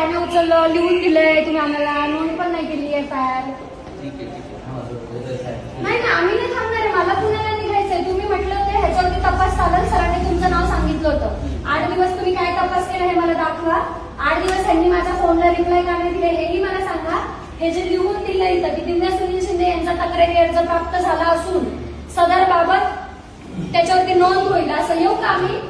काय नाही उचललं, लिहून दिलंय तुम्ही आम्हाला, नोंद पण नाही केली FIR. नाही ना, आम्ही नाही थांबणार आहे, मला पुण्याला निघायचंय. तुम्ही म्हटलं होते ह्याच्यावरती तपास चालेल, सरांनी तुमचं नाव सांगितलं होतं. 8 दिवस तुम्ही काय तपास केला हे मला दाखवा. 8 दिवस त्यांनी माझ्या फोनला रिप्लाय का नाही दिले हेही मला सांगा. हे जे लिहून दिलं इथं की दिव्या सुनील शिंदे यांचा तक्रारी अर्ज प्राप्त झाला असून सदर बाबत त्याच्यावरती नोंद होईल, असं येऊ का आम्ही?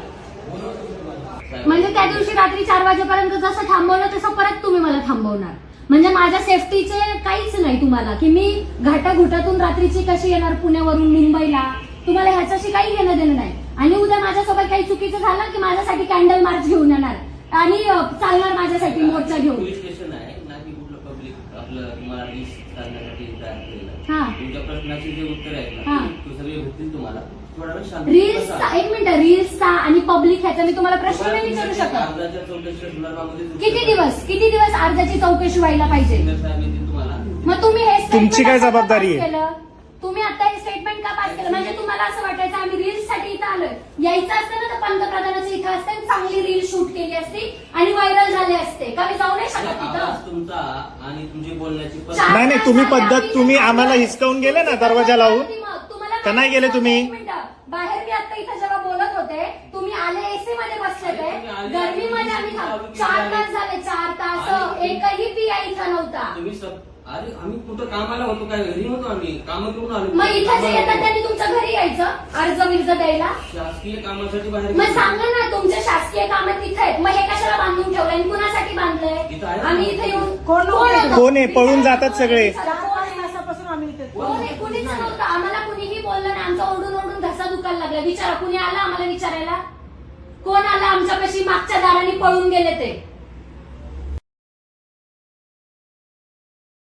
म्हणजे त्या दिवशी रात्री 4 वाजेपर्यंत जसं थांबवलं तसं परत तुम्ही मला थांबवणार. म्हणजे माझ्या सेफ्टीचे काहीच नाही तुम्हाला, की मी घाटाघुटातून रात्रीची कशी येणार पुण्यावरून मुंबईला, तुम्हाला ह्याच्याशी काही घेणं देणं नाही. आणि उद्या माझ्यासोबत काही चुकीचं झालं की माझ्यासाठी कॅन्डल मार्च घेऊन येणार आणि चालणार माझ्यासाठी मोर्चा घेऊन. पोलीस स्टेशन आहे ना की कुठलं पब्लिक आपलं तुम्हाला रिस्क करण्यासाठी तयार केलेलं. तुमच्या प्रश्नाचे जे उत्तर आहेत ना ते सगळे भेटतील तुम्हाला. थोडा वेळ शांत रील्सचा 1 मिनिट, रील्सचा आणि पब्लिक ह्याचा मी तुम्हाला प्रश्न नाही विचारू शकत. अर्जाच्या चौकशीच्या संदर्भामध्ये किती दिवस अर्जाची चौकशी व्हायला पाहिजे? तुम्हाला मग तुम्ही हे तुमची काय जबाबदारी आहे? तुम्ही आता हे स्टेटमेंट का पास केलं? म्हणजे तुम्हाला असं वाटायचं आम्ही रील्स साठी इथं आलोय. यायचं असतं ना तर पंतप्रधानाच्या इथं असते, चांगली रील शूट केली असती आणि व्हायरल झाले असते. का मी जाऊ नाही शकत तिथं? तुमचा आणि तुमची बोलण्याची नाही, तुम्ही पद्धत तुम्ही आम्हाला हिसकावून गेले ना दरवाजा लावून, का नाही गेले तुम्ही? बाहेर मी आता इथं जेव्हा बोलत होते तुम्ही आले, एसी मध्ये बसले होते, गर्मीमध्ये आम्ही 4 तास झाले, 4 तास एकही PI इथं नव्हता. अरे आम्ही कुठं कामाला होतो, काय घरी होतो, आम्ही काम करून आलो. मग इथं जे येतात त्यांनी तुमच्या घरी यायचं अर्ज विर्ज द्यायला. शासकीय कामासाठी बाहेर. मग सांगा ना, तुमच्या शासकीय कामं तिथे आहेत, मग हे कशाला बांधून ठेवलंय आणि कुणासाठी बांधलंय? आम्ही इथे येऊन कोण आहे? पळून जातात सगळे. कुणीच नव्हतं, आम्हाला कुणीही बोललं नाही. आमचा ओरडून ओरडून धसा दुखायला लागला. विचारा, कुणी आला आम्हाला विचारायला? कोण आला आमच्यापाशी